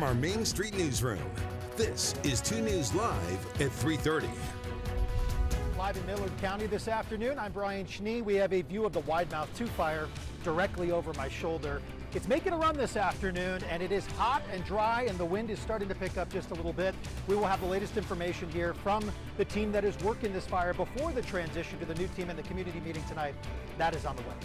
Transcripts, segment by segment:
Our Main Street Newsroom. This is 2 News Live at 3:30. Live in Millard County this afternoon, I'm Brian Schnee. We have a view of the Widemouth 2 fire directly over my shoulder. It's making a run this afternoon, and it is hot and dry, and the wind is starting to pick up just a little bit. We will have the latest information here from the team that is working this fire before the transition to the new team and the community meeting tonight. That is on the way.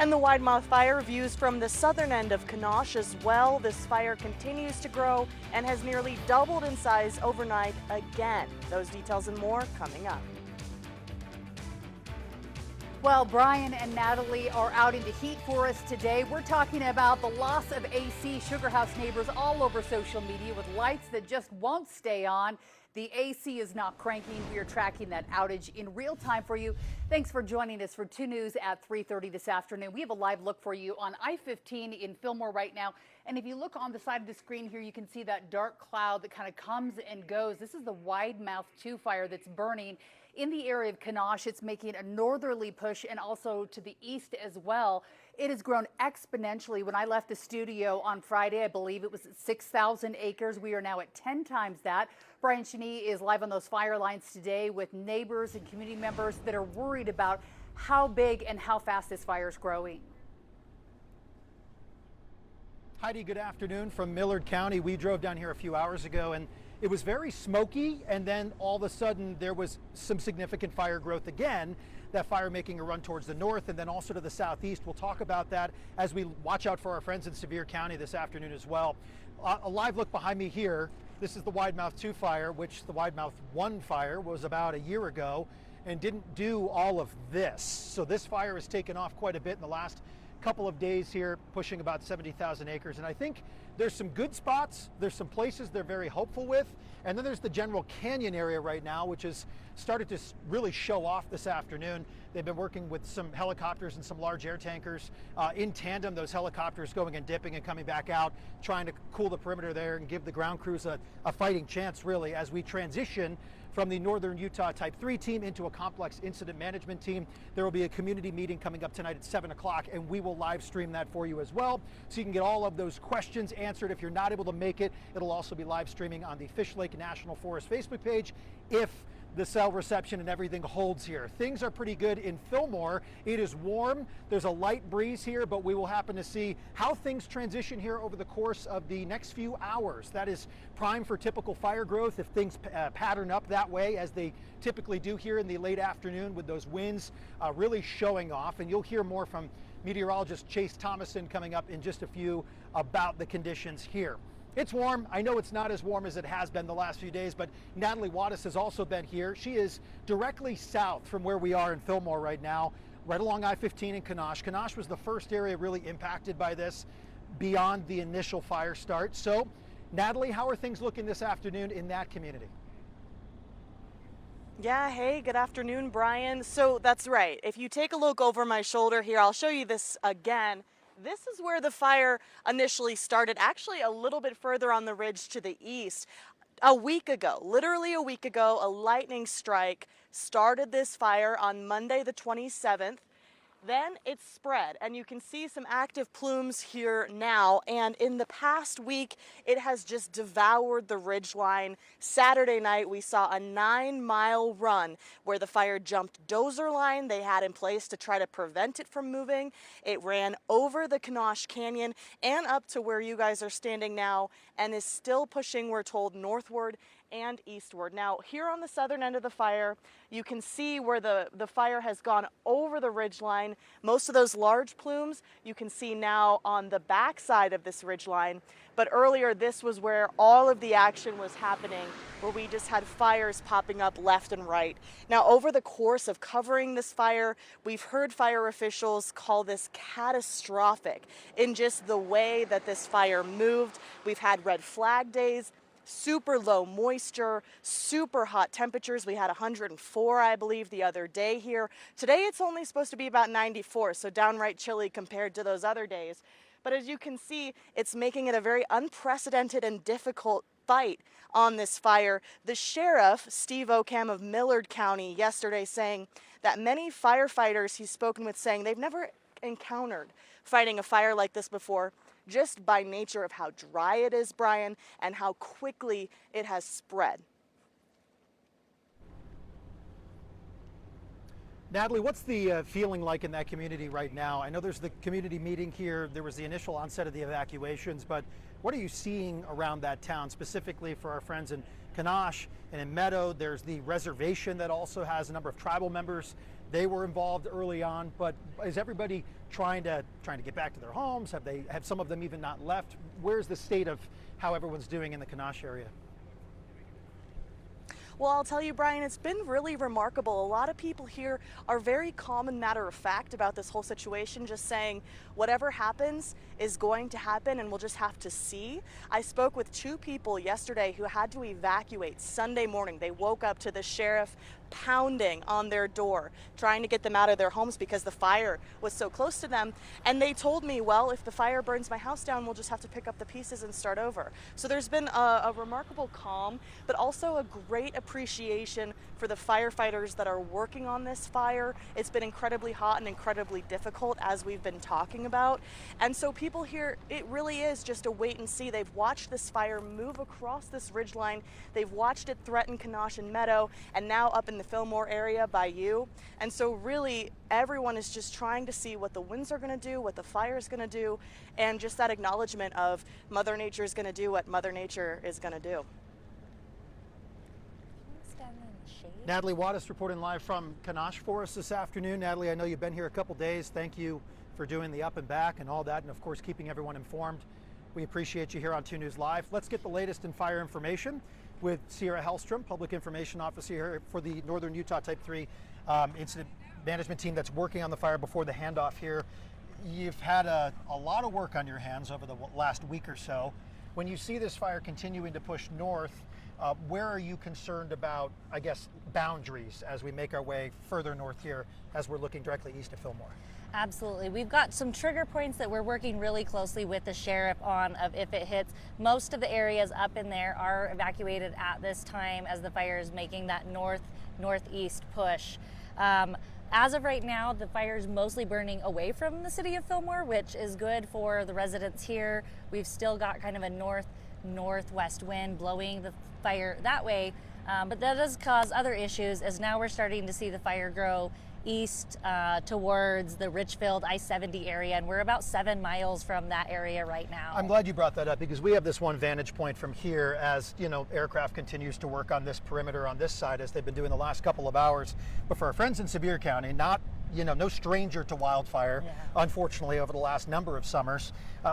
And the Widemouth fire views from the southern end of Kanosh as well. This fire continues to grow and has nearly doubled in size overnight again. Those details and more coming up. Well, Brian and Natalie are out in the heat for us today. We're talking about the loss of AC. Sugar House neighbors all over social media with lights that just won't stay on. The AC is not cranking. We are tracking that outage in real time for you. Thanks for joining us for 2 News at 3:30 this afternoon. We have a live look for you on I-15 in Fillmore right now. And if you look on the side of the screen here, you can see that dark cloud that kind of comes and goes. This is the Widemouth 2 fire that's burning in the area of Kanosh. It's making a northerly push and also to the east as well. It has grown exponentially. When I left the studio on Friday, I believe it was at 6,000 acres. We are now at 10 times that. Brian Schnee is live on those fire lines today with neighbors and community members that are worried about how big and how fast this fire is growing. Heidi, good afternoon from Millard County. We drove down here a few hours ago, and it was very smoky, and then all of a sudden there was some significant fire growth again. That fire making a run towards the north and then also to the southeast. We'll talk about that as we watch out for our friends in Sevier County this afternoon as well. A live look behind me here. This is the Widemouth 2 fire, which the Widemouth 1 fire was about a year ago and didn't do all of this. So this fire has taken off quite a bit in the last couple of days here, pushing about 70,000 acres. And I think there's some good spots. There's some places they're very hopeful with. And then there's the general canyon area right now, which has started to really show off this afternoon. They've been working with some helicopters and some large air tankers in tandem, those helicopters going and dipping and coming back out, trying to cool the perimeter there and give the ground crews a fighting chance, really, as we transition from the Northern Utah Type 3 team into a complex incident management team. There will be a community meeting coming up tonight at 7 o'clock, and we will live stream that for you as well, so you can get all of those questions answered. If you're not able to make it, it'll also be live streaming on the Fish Lake National Forest Facebook page if the cell reception and everything holds here. Things are pretty good in Fillmore. It is warm. There's a light breeze here, but we will happen to see how things transition here over the course of the next few hours. That is prime for typical fire growth if things pattern up that way, as they typically do here in the late afternoon with those winds really showing off. And you'll hear more from meteorologist Chase Thomason coming up in just a few about the conditions here. It's warm. I know it's not as warm as it has been the last few days, but Natalie Wattis has also been here. She is directly south from where we are in Fillmore right now, right along I-15 in Kanosh. Kanosh was the first area really impacted by this beyond the initial fire start. So, Natalie, how are things looking this afternoon in that community? Yeah, hey, good afternoon, Brian. So that's right. If you take a look over my shoulder here, I'll show you this again. This is where the fire initially started, actually a little bit further on the ridge to the east. A week ago, literally a week ago, a lightning strike started this fire on Monday the 27th. Then it spread, and you can see some active plumes here now, and in the past week it has just devoured the ridgeline. Saturday night we saw a 9-mile run where the fire jumped dozer line they had in place to try to prevent it from moving. It ran over the Kanosh Canyon and up to where you guys are standing now, and is still pushing, we're told, northward and eastward. Now, here on the southern end of the fire, you can see where the fire has gone over the ridgeline. Most of those large plumes you can see now on the back side of this ridgeline. But earlier, this was where all of the action was happening, where we just had fires popping up left and right. Now, over the course of covering this fire, we've heard fire officials call this catastrophic in just the way that this fire moved. We've had red flag days, super low moisture, super hot temperatures. We had 104, I believe, the other day here. Today it's only supposed to be about 94, so downright chilly compared to those other days. But as you can see, it's making it a very unprecedented and difficult fight on this fire. The sheriff, Steve Ocam of Millard County, yesterday saying that many firefighters he's spoken with saying they've never encountered fighting a fire like this before. just by nature of how dry it is, Brian, and how quickly it has spread. Natalie, what's the feeling like in that community right now? I know there's the community meeting here. There was the initial onset of the evacuations, but what are you seeing around that town, specifically for our friends in Kanosh and in Meadow? There's the reservation that also has a number of tribal members. They were involved early on, but is everybody trying to get back to their homes? Have some of them even not left? Where's the state of how everyone's doing in the Kanosh area? Well, I'll tell you, Brian, it's been really remarkable. A lot of people here are very calm and matter of fact about this whole situation, just saying whatever happens is going to happen and we'll just have to see. I spoke with 2 people yesterday who had to evacuate Sunday morning. They woke up to the sheriff pounding on their door, trying to get them out of their homes because the fire was so close to them. And they told me, well, if the fire burns my house down, we'll just have to pick up the pieces and start over. So there's been a remarkable calm, but also a great appreciation for the firefighters that are working on this fire. It's been incredibly hot and incredibly difficult, as we've been talking about. And so people here, it really is just a wait and see. They've watched this fire move across this ridgeline. They've watched it threaten Kanosh and Meadow, and now up in the Fillmore area by you. And so really everyone is just trying to see what the winds are going to do, what the fire is going to do, and just that acknowledgement of Mother Nature is going to do what Mother Nature is going to do. Natalie Wattis reporting live from Kanosh for us this afternoon. Natalie, I know you've been here a couple days. Thank you for doing the up and back and all that, and of course keeping everyone informed. We appreciate you here on 2 News Live. Let's get the latest in fire information with Sierra Hellstrom, Public Information Officer here for the Northern Utah Type 3 Incident Management Team that's working on the fire before the handoff here. You've had a lot of work on your hands over the last week or so. When you see this fire continuing to push north, where are you concerned about, I guess, boundaries as we make our way further north here as we're looking directly east of Fillmore? Absolutely. We've got some trigger points that we're working really closely with the sheriff on of if it hits. Most of the areas up in there are evacuated at this time as the fire is making that northeast push. As of right now, the fire is mostly burning away from the city of Fillmore, which is good for the residents here. We've still got kind of a northwest wind blowing the fire that way, but that does cause other issues as now we're starting to see the fire grow east towards the Richfield I-70 area, and we're about 7 miles from that area right now. I'm glad you brought that up because we have this one vantage point from here as, you know, aircraft continues to work on this perimeter on this side as they've been doing the last couple of hours. But for our friends in Sevier County, no stranger to wildfire, unfortunately, over the last number of summers.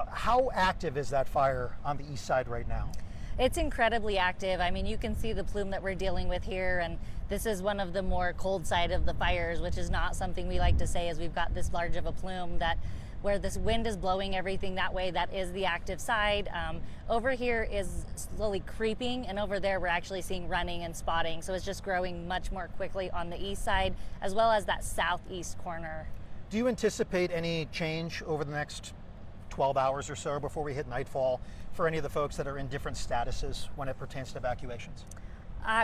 How active is that fire on the east side right now? It's incredibly active. I mean, you can see the plume that we're dealing with here, and this is one of the more cold side of the fires, which is not something we like to say as we've got this large of a plume that where this wind is blowing everything that way, that is the active side. Over here is slowly creeping, and over there we're actually seeing running and spotting. So it's just growing much more quickly on the east side, as well as that southeast corner. Do you anticipate any change over the next 12 hours or so before we hit nightfall for any of the folks that are in different statuses when it pertains to evacuations?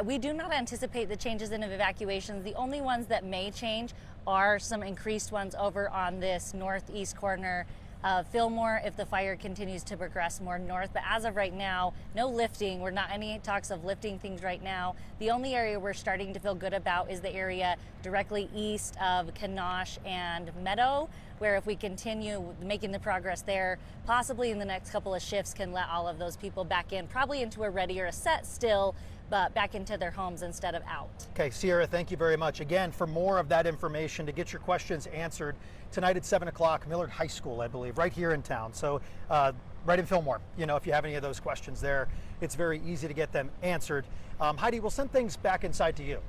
We do not anticipate the changes in evacuations. The only ones that may change are some increased ones over on this northeast corner of Fillmore if the fire continues to progress more north. But as of right now, no lifting. We're not any talks of lifting things right now. The only area we're starting to feel good about is the area directly east of Kanosh and Meadow, where if we continue making the progress there, possibly in the next couple of shifts can let all of those people back in, probably into a ready or a set still, but back into their homes instead of out. Okay, Sierra, thank you very much. Again, for more of that information, to get your questions answered, tonight at 7 o'clock, Millard High School, I believe, right here in town. So right in Fillmore, if you have any of those questions there, it's very easy to get them answered. Heidi, we'll send things back inside to you.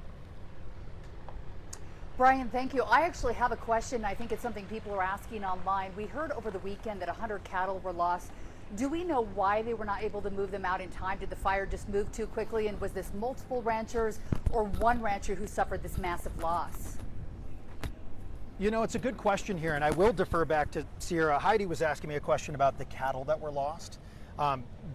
Brian, thank you. I actually have a question. I think it's something people are asking online. We heard over the weekend that 100 cattle were lost. Do we know why they were not able to move them out in time? Did the fire just move too quickly? And was this multiple ranchers or one rancher who suffered this massive loss? It's a good question here, and I will defer back to Sierra. Heidi was asking me a question about the cattle that were lost.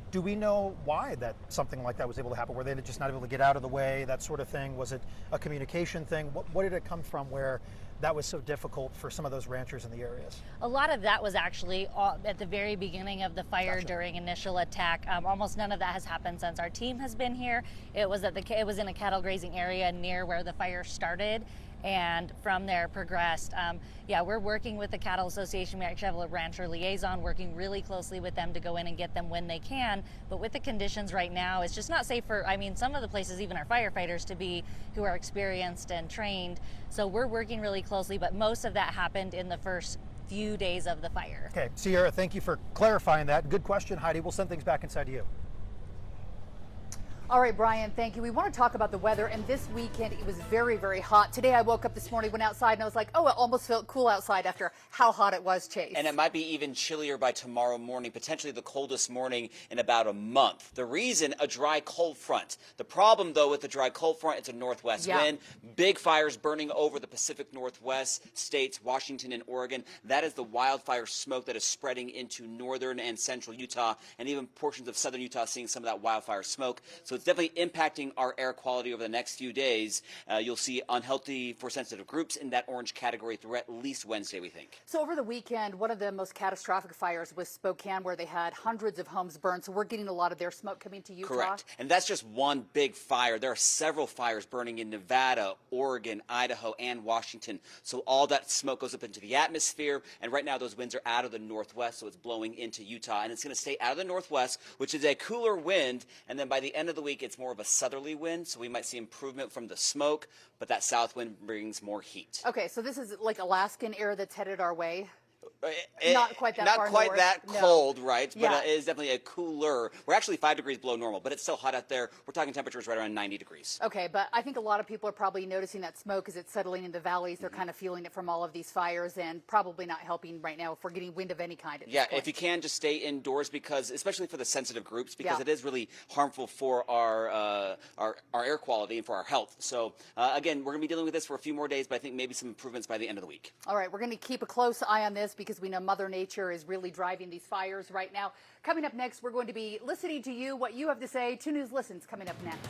Do we know why that something like that was able to happen? Were they just not able to get out of the way, that sort of thing? Was it a communication thing? What did it come from where that was so difficult for some of those ranchers in the areas? A lot of that was actually at the very beginning of the fire. Gotcha. During initial attack. Almost none of that has happened since our team has been here. It was in a cattle grazing area near where the fire started, and from there progressed. Yeah, we're working with the Cattle Association. We actually have a rancher liaison working really closely with them to go in and get them when they can. But with the conditions right now, it's just not safe for, some of the places, even our firefighters to be, who are experienced and trained. So we're working really closely, but most of that happened in the first few days of the fire. Okay, Sierra, thank you for clarifying that. Good question, Heidi. We'll send things back inside to you. All right, Brian, thank you. We want to talk about the weather, and this weekend it was very, very hot. Today I woke up this morning, went outside, and I was like, oh, it almost felt cool outside after how hot it was, Chase. And it might be even chillier by tomorrow morning, potentially the coldest morning in about a month. The reason, a dry cold front. The problem, though, with the dry cold front, it's a northwest wind. Big fires burning over the Pacific Northwest states, Washington and Oregon. That is the wildfire smoke that is spreading into northern and central Utah, and even portions of southern Utah seeing some of that wildfire smoke. So it's definitely impacting our air quality over the next few days. You'll see unhealthy for sensitive groups in that orange category through at least Wednesday, we think. So over the weekend, one of the most catastrophic fires was Spokane, where they had hundreds of homes burned. So we're getting a lot of their smoke coming to Utah. Correct. And that's just one big fire. There are several fires burning in Nevada, Oregon, Idaho, and Washington. So all that smoke goes up into the atmosphere. And right now those winds are out of the northwest, so it's blowing into Utah. And it's going to stay out of the northwest, which is a cooler wind. And then by the end of the week, it's more of a southerly wind. So we might see improvement from the smoke, but that south wind brings more heat. Okay, so this is like Alaskan air that's headed our way. Not quite that Not far quite north. that No. cold, right? But Yeah. it is definitely a cooler. We're actually 5 degrees below normal, but it's still hot out there. We're talking temperatures right around 90 degrees. Okay, but I think a lot of people are probably noticing that smoke as it's settling in the valleys. They're kind of feeling it from all of these fires, and probably not helping right now if we're getting wind of any kind. At Yeah, this point. if you can, just stay indoors, because especially for the sensitive groups, because Yeah. it is really harmful for our air quality and for our health. So again, we're going to be dealing with this for a few more days, but I think maybe some improvements by the end of the week. All right, we're going to keep a close eye on this because we know Mother Nature is really driving these fires right now. Coming up next, we're going to be listening to you, what you have to say. 2 News Listens coming up next.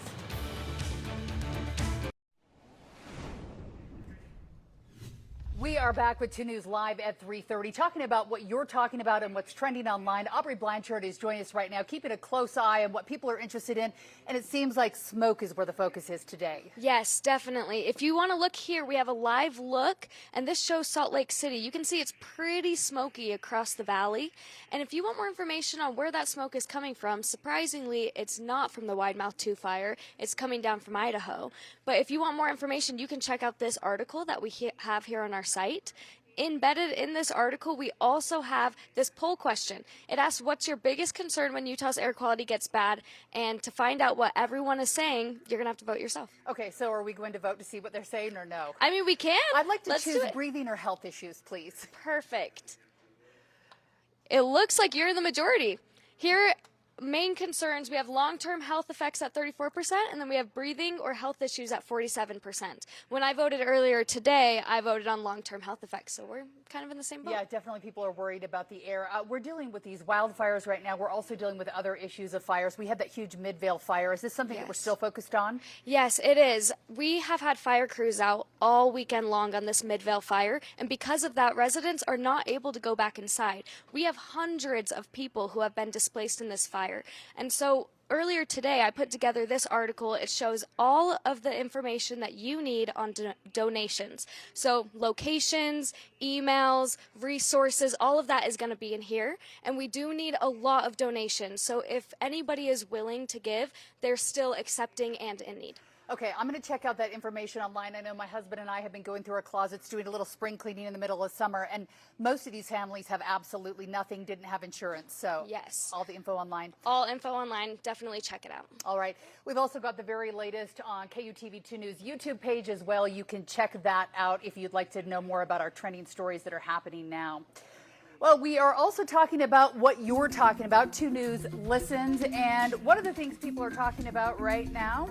We are back with 2 News Live at 3:30, talking about what you're talking about and what's trending online. Aubrey Blanchard is joining us right now, keeping a close eye on what people are interested in, and it seems like smoke is where the focus is today. Yes, definitely. If you want to look here, we have a live look, and this shows Salt Lake City. You can see it's pretty smoky across the valley, and if you want more information on where that smoke is coming from, surprisingly, it's not from the Widemouth 2 fire. It's coming down from Idaho. But if you want more information, you can check out this article that we have here on our site. Embedded in this article, we also have this poll question. It asks, what's your biggest concern when Utah's air quality gets bad? And to find out what everyone is saying, you're going to have to vote yourself. Okay, so are we going to vote to see what they're saying or no? I mean, we can. I'd like to Let's choose do it. breathing or health issues, please. Perfect. It looks like you're the majority. Here, main concerns, we have long-term health effects at 34%, and then we have breathing or health issues at 47%. When I voted earlier today, I voted on long-term health effects, so we're kind of in the same boat. Yeah, definitely people are worried about the air. We're dealing with these wildfires right now. We're also dealing with other issues of fires. We had that huge Midvale fire. Is this something that we're still focused on? Yes, it is. We have had fire crews out all weekend long on this Midvale fire, and because of that, residents are not able to go back inside. We have hundreds of people who have been displaced in this fire. And so earlier today, I put together this article. It shows all of the information that you need on donations. So locations, emails, resources, all of that is going to be in here. And we do need a lot of donations. So if anybody is willing to give, they're still accepting and in need. Okay, I'm going to check out that information online. I know my husband and I have been going through our closets doing a little spring cleaning in the middle of summer, and most of these families have absolutely nothing, didn't have insurance. So yes, all the info online. All info online. Definitely check it out. All right. We've also got the very latest on KUTV 2 News YouTube page as well. You can check that out if you'd like to know more about our trending stories that are happening now. Well, we are also talking about what you're talking about. 2 News listens, and one of the things people are talking about right now,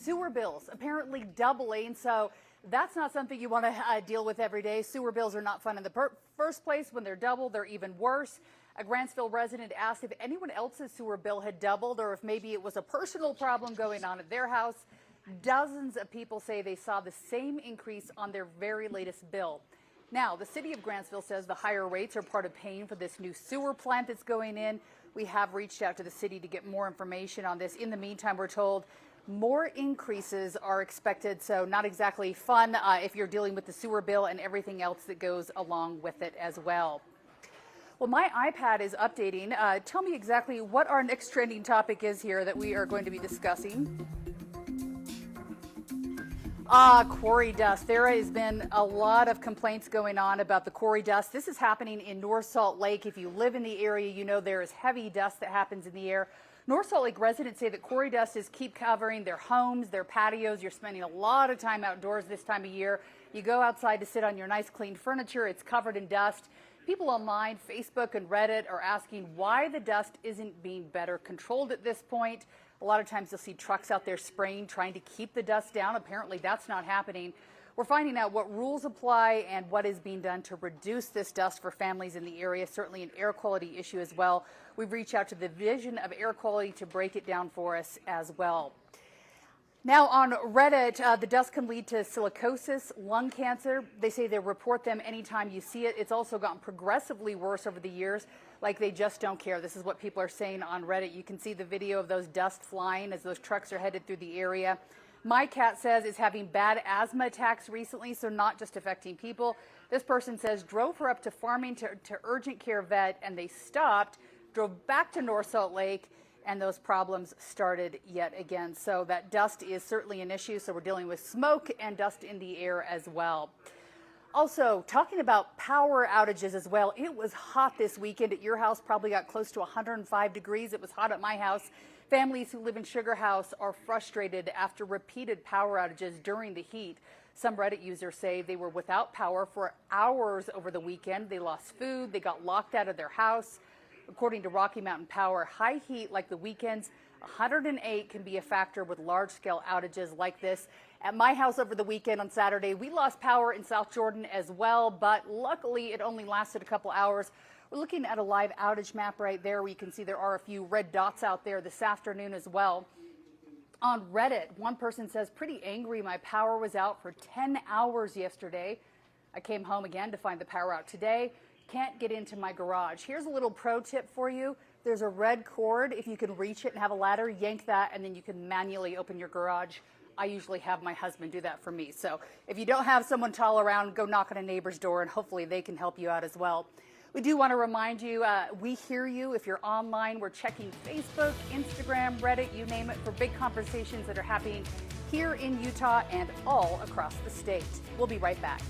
sewer bills apparently doubling. So that's not something you want to deal with every day. Sewer bills are not fun in the first place. When they're double, they're even worse. A Grantsville resident asked if anyone else's sewer bill had doubled or if maybe it was a personal problem going on at their house. Dozens of people say they saw the same increase on their very latest bill. Now, the city of Grantsville says the higher rates are part of paying for this new sewer plant that's going in. We have reached out to the city to get more information on this. In the meantime, we're told more increases are expected, so not exactly fun if you're dealing with the sewer bill and everything else that goes along with it as well. Well, my iPad is updating. Tell me exactly what our next trending topic is here that we are going to be discussing. Quarry dust. There has been a lot of complaints going on about the quarry dust. This is happening in North Salt Lake. If you live in the area, you know there is heavy dust that happens in the air. North Salt Lake residents say that quarry dust is keep covering their homes, their patios. You're spending a lot of time outdoors this time of year. You go outside to sit on your nice clean furniture. It's covered in dust. People online, Facebook and Reddit, are asking why the dust isn't being better controlled at this point. A lot of times you'll see trucks out there spraying, trying to keep the dust down. Apparently that's not happening. We're finding out what rules apply and what is being done to reduce this dust for families in the area. Certainly an air quality issue as well. We've reached out to the Division of Air Quality to break it down for us as well. Now on Reddit, the dust can lead to silicosis, lung cancer. They say they report them anytime you see it. It's also gotten progressively worse over the years, like they just don't care. This is what people are saying on Reddit. You can see the video of those dust flying as those trucks are headed through the area. My cat says is having bad asthma attacks recently, so not just affecting people. This person says drove her up to Farming to urgent care vet, and they stopped, drove back to North Salt Lake, and those problems started yet again. So that dust is certainly an issue. So we're dealing with smoke and dust in the air as well. Also, talking about power outages as well. It was hot this weekend at your house, probably got close to 105 degrees. It was hot at my house. Families who live in Sugar House are frustrated after repeated power outages during the heat. Some Reddit users say they were without power for hours over the weekend. They lost food. They got locked out of their house. According to Rocky Mountain Power, high heat like the weekends, 108 can be a factor with large-scale outages like this. At my house over the weekend on Saturday, we lost power in South Jordan as well, but luckily it only lasted a couple hours. We're looking at a live outage map right there where you can see there are a few red dots out there this afternoon as well. On Reddit, one person says, pretty angry, my power was out for 10 hours yesterday. I came home again to find the power out today. Can't get into my garage. Here's a little pro tip for you. There's a red cord. If you can reach it and have a ladder, yank that, and then you can manually open your garage. I usually have my husband do that for me. So if you don't have someone tall around, go knock on a neighbor's door, and hopefully they can help you out as well. We do want to remind you, we hear you. If you're online, we're checking Facebook, Instagram, Reddit, you name it, for big conversations that are happening here in Utah and all across the state. We'll be right back.